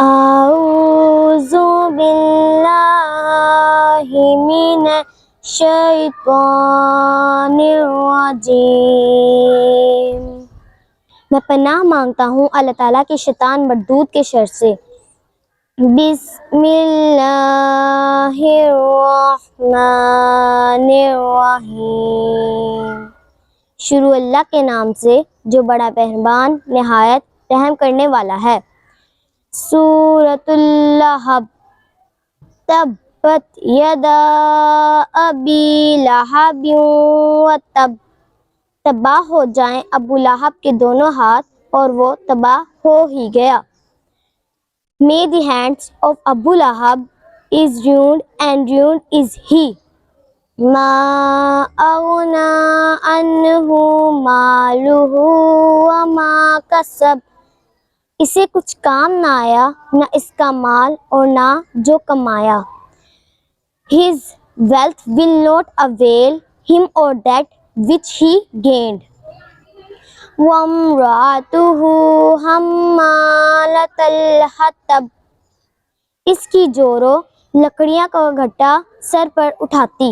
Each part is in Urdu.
اعوذ باللہ من الشیطان الرجیم، میں پناہ مانگتا ہوں اللہ تعالیٰ کے شیطان مردود کے شر سے۔ بسم اللہ الرحمن الرحیم، شروع اللہ کے نام سے جو بڑا مہربان نہایت رحم کرنے والا ہے۔ سورۃ اللہب، تبت یدا ابی لہب وتب، تباہ ہو جائیں ابو لہب کے دونوں ہاتھ اور وہ تباہ ہو ہی گیا۔ May the hands of Abu Lahab is ruined and ruined is he. ما أغنى عنه ماله وما كسب، اسے کچھ کام نہ آیا نہ اس کا مال اور نہ جو کمایا۔ His wealth will not avail him or that which he gained. وَامْرَأَتُهُ حَمَّالَةَ الْحَطَبِ، اس کی جورو لکڑیاں کا گھٹا سر پر اٹھاتی۔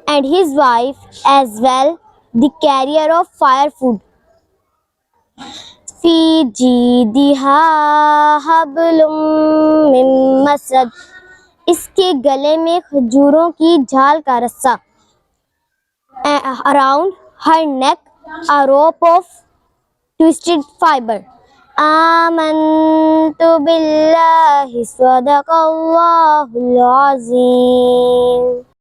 And his wife as well, the carrier of firewood. فِي جِيدِهَا حَبْلٌ مِّن مَّسَدٍ، اس کے گلے میں کھجوروں کی جھال کا رسہ۔ Around her neck a rope of twisted fiber. آمنت باللہ صدق اللہ العظیم۔